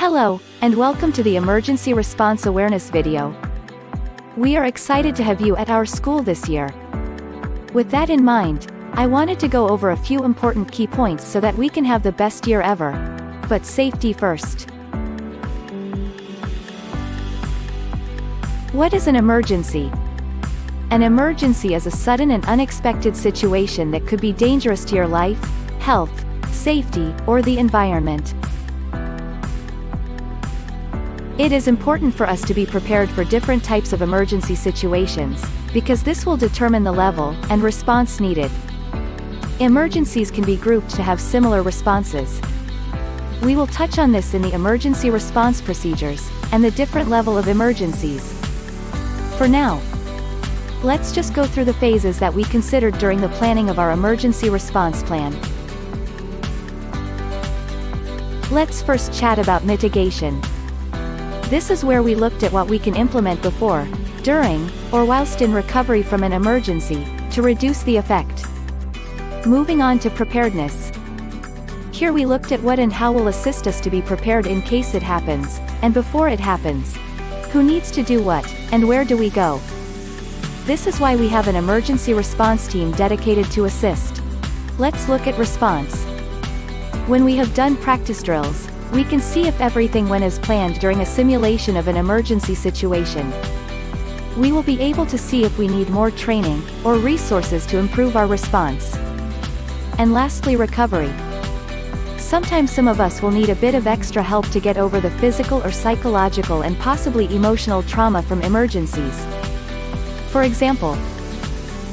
Hello, and welcome to the Emergency Response Awareness video. We are excited to have you at our school this year. With that in mind, I wanted to go over a few important key points so that we can have the best year ever. But safety first. What is an emergency? An emergency is a sudden and unexpected situation that could be dangerous to your life, health, safety, or the environment. It is important for us to be prepared for different types of emergency situations, because this will determine the level and response needed. Emergencies can be grouped to have similar responses. We will touch on this in the emergency response procedures, and the different level of emergencies. For now, let's just go through the phases that we considered during the planning of our emergency response plan. Let's first chat about mitigation. This is where we looked at what we can implement before, during, or whilst in recovery from an emergency, to reduce the effect. Moving on to preparedness. Here we looked at what and how will assist us to be prepared in case it happens, and before it happens. Who needs to do what, and where do we go? This is why we have an emergency response team dedicated to assist. Let's look at response. When we have done practice drills, we can see if everything went as planned during a simulation of an emergency situation. We will be able to see if we need more training, or resources to improve our response. And lastly, recovery. Sometimes some of us will need a bit of extra help to get over the physical or psychological and possibly emotional trauma from emergencies. For example,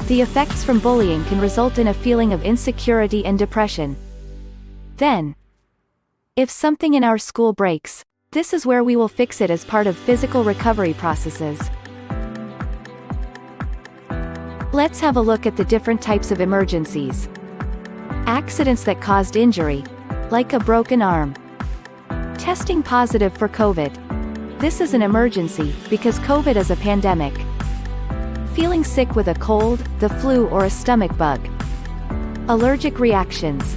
the effects from bullying can result in a feeling of insecurity and depression. Then, if something in our school breaks, this is where we will fix it as part of physical recovery processes. Let's have a look at the different types of emergencies. Accidents that caused injury, like a broken arm. Testing positive for COVID. This is an emergency, because COVID is a pandemic. Feeling sick with a cold, the flu, or a stomach bug. Allergic reactions.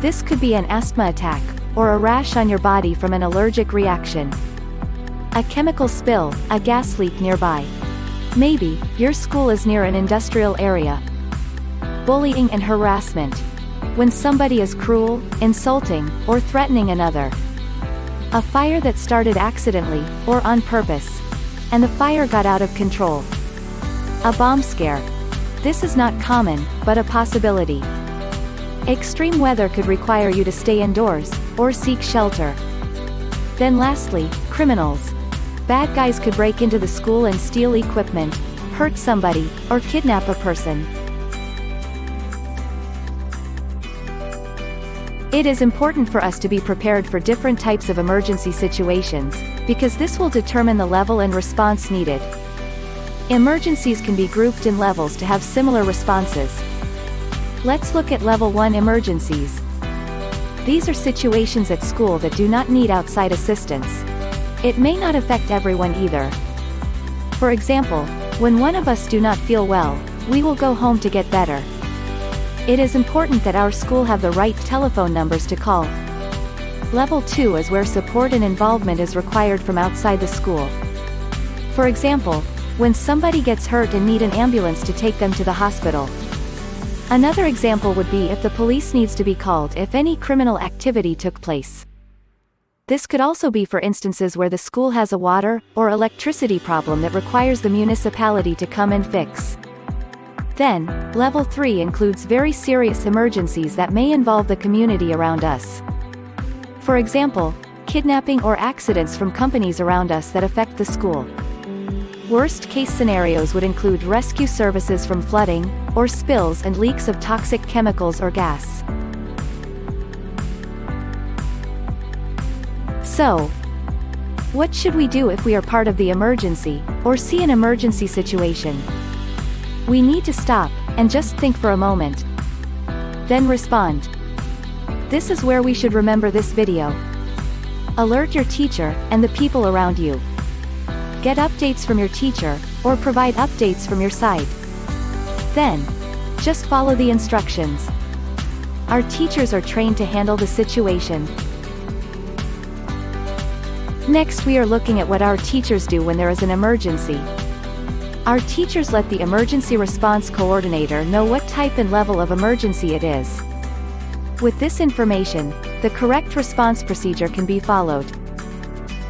This could be an asthma attack, or a rash on your body from an allergic reaction. A chemical spill, a gas leak nearby. Maybe, your school is near an industrial area. Bullying and harassment. When somebody is cruel, insulting, or threatening another. A fire that started accidentally, or on purpose. And the fire got out of control. A bomb scare. This is not common, but a possibility. Extreme weather could require you to stay indoors, or seek shelter. Then lastly, criminals. Bad guys could break into the school and steal equipment, hurt somebody, or kidnap a person. It is important for us to be prepared for different types of emergency situations, because this will determine the level and response needed. Emergencies can be grouped in levels to have similar responses. Let's look at Level 1 emergencies. These are situations at school that do not need outside assistance. It may not affect everyone either. For example, when one of us do not feel well, we will go home to get better. It is important that our school have the right telephone numbers to call. Level 2 is where support and involvement is required from outside the school. For example, when somebody gets hurt and need an ambulance to take them to the hospital. Another example would be if the police needs to be called if any criminal activity took place. This could also be for instances where the school has a water or electricity problem that requires the municipality to come and fix. Then, Level 3 includes very serious emergencies that may involve the community around us. For example, kidnapping or accidents from companies around us that affect the school. Worst-case scenarios would include rescue services from flooding, or spills and leaks of toxic chemicals or gas. So, what should we do if we are part of the emergency, or see an emergency situation? We need to stop, and just think for a moment. Then respond. This is where we should remember this video. Alert your teacher, and the people around you. Get updates from your teacher, or provide updates from your side. Then, just follow the instructions. Our teachers are trained to handle the situation. Next, we are looking at what our teachers do when there is an emergency. Our teachers let the emergency response coordinator know what type and level of emergency it is. With this information, the correct response procedure can be followed.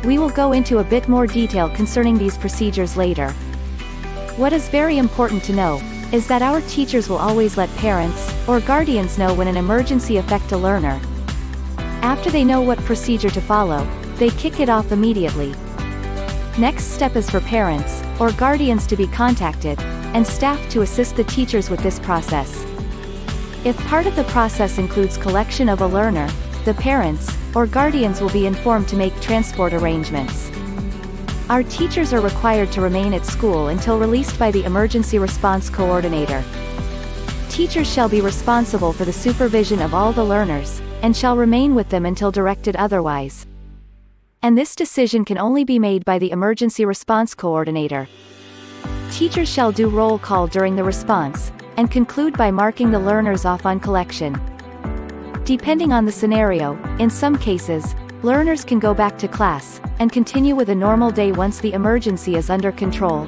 We will go into a bit more detail concerning these procedures later. What is very important to know is that our teachers will always let parents or guardians know when an emergency affects a learner. After they know what procedure to follow, they kick it off immediately. Next step is for parents or guardians to be contacted, and staff to assist the teachers with this process. If part of the process includes collection of a learner, the parents or guardians will be informed to make transport arrangements. Our teachers are required to remain at school until released by the emergency response coordinator. Teachers shall be responsible for the supervision of all the learners, and shall remain with them until directed otherwise. And this decision can only be made by the emergency response coordinator. Teachers shall do roll call during the response, and conclude by marking the learners off on collection. Depending on the scenario, in some cases, learners can go back to class, and continue with a normal day once the emergency is under control.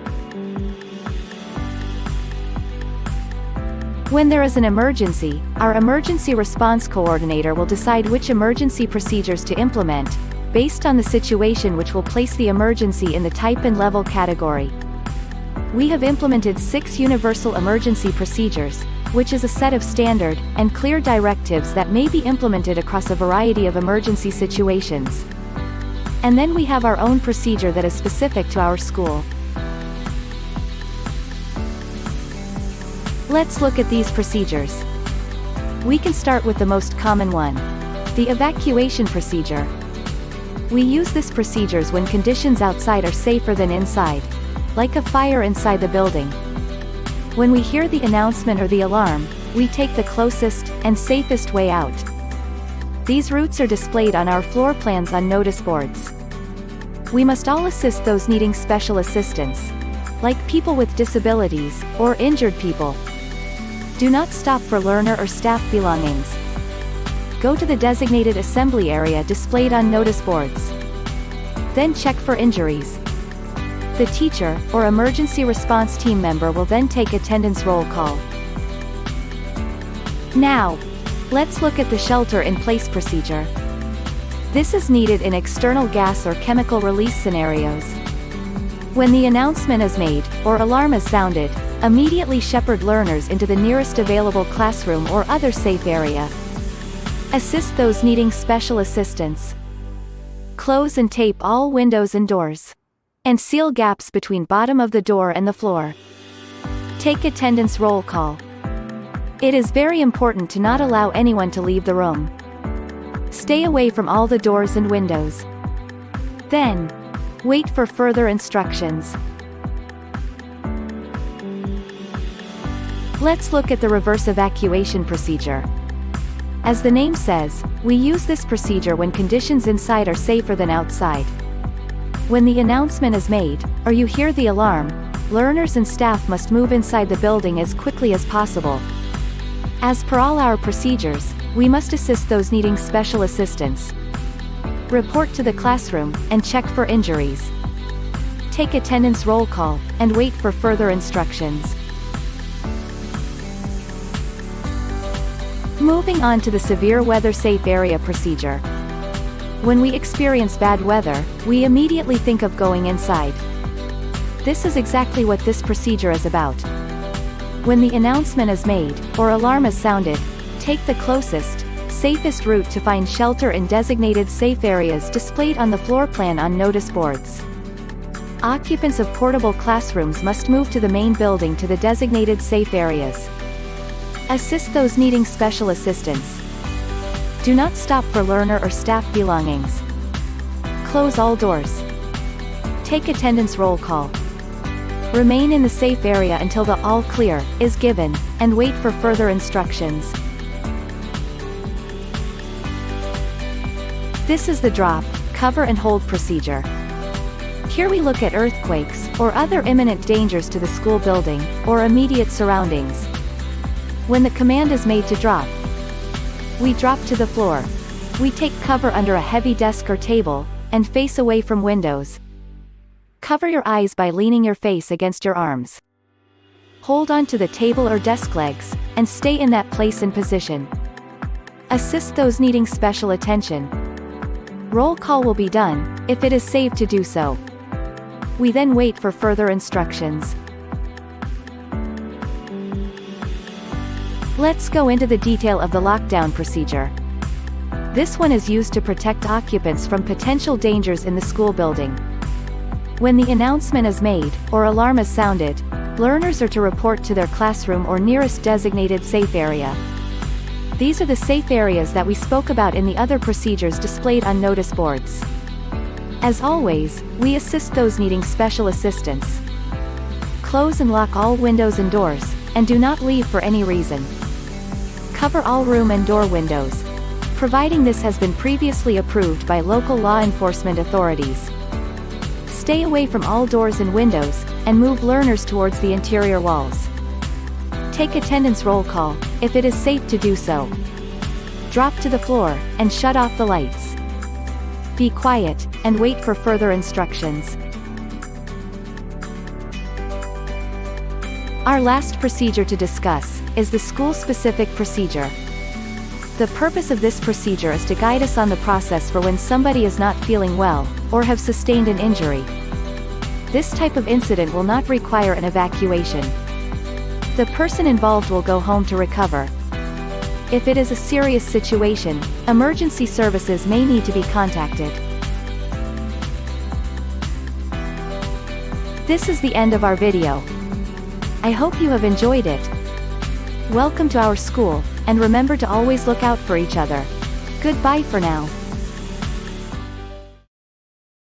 When there is an emergency, our emergency response coordinator will decide which emergency procedures to implement, based on the situation, which will place the emergency in the type and level category. We have implemented 6 universal emergency procedures, which is a set of standard and clear directives that may be implemented across a variety of emergency situations. And then we have our own procedure that is specific to our school. Let's look at these procedures. We can start with the most common one, the evacuation procedure. We use this procedures when conditions outside are safer than inside, like a fire inside the building. When we hear the announcement or the alarm, we take the closest and safest way out. These routes are displayed on our floor plans on notice boards. We must all assist those needing special assistance, like people with disabilities or injured people. Do not stop for learner or staff belongings. Go to the designated assembly area displayed on notice boards. Then check for injuries. The teacher or emergency response team member will then take attendance roll call. Now, let's look at the shelter-in-place procedure. This is needed in external gas or chemical release scenarios. When the announcement is made, or alarm is sounded, immediately shepherd learners into the nearest available classroom or other safe area. Assist those needing special assistance. Close and tape all windows and doors. And seal gaps between bottom of the door and the floor. Take attendance roll call. It is very important to not allow anyone to leave the room. Stay away from all the doors and windows. Then, wait for further instructions. Let's look at the reverse evacuation procedure. As the name says, we use this procedure when conditions inside are safer than outside. When the announcement is made, or you hear the alarm, learners and staff must move inside the building as quickly as possible. As per all our procedures, we must assist those needing special assistance. Report to the classroom, and check for injuries. Take attendance roll call, and wait for further instructions. Moving on to the severe weather safe area procedure. When we experience bad weather, we immediately think of going inside. This is exactly what this procedure is about. When the announcement is made, or alarm is sounded, take the closest, safest route to find shelter in designated safe areas displayed on the floor plan on notice boards. Occupants of portable classrooms must move to the main building to the designated safe areas. Assist those needing special assistance. Do not stop for learner or staff belongings. Close all doors. Take attendance roll call. Remain in the safe area until the all clear is given, and wait for further instructions. This is the drop, cover and hold procedure. Here we look at earthquakes, or other imminent dangers to the school building, or immediate surroundings. When the command is made to drop, we drop to the floor. We take cover under a heavy desk or table, and face away from windows. Cover your eyes by leaning your face against your arms. Hold on to the table or desk legs, and stay in that place and position. Assist those needing special attention. Roll call will be done, if it is safe to do so. We then wait for further instructions. Let's go into the detail of the lockdown procedure. This one is used to protect occupants from potential dangers in the school building. When the announcement is made, or alarm is sounded, learners are to report to their classroom or nearest designated safe area. These are the safe areas that we spoke about in the other procedures displayed on notice boards. As always, we assist those needing special assistance. Close and lock all windows and doors, and do not leave for any reason. Cover all room and door windows, providing this has been previously approved by local law enforcement authorities. Stay away from all doors and windows, and move learners towards the interior walls. Take attendance roll call, if it is safe to do so. Drop to the floor, and shut off the lights. Be quiet, and wait for further instructions. Our last procedure to discuss is the school-specific procedure. The purpose of this procedure is to guide us on the process for when somebody is not feeling well, or have sustained an injury. This type of incident will not require an evacuation. The person involved will go home to recover. If it is a serious situation, emergency services may need to be contacted. This is the end of our video. I hope you have enjoyed it. Welcome to our school, and remember to always look out for each other. Goodbye for now.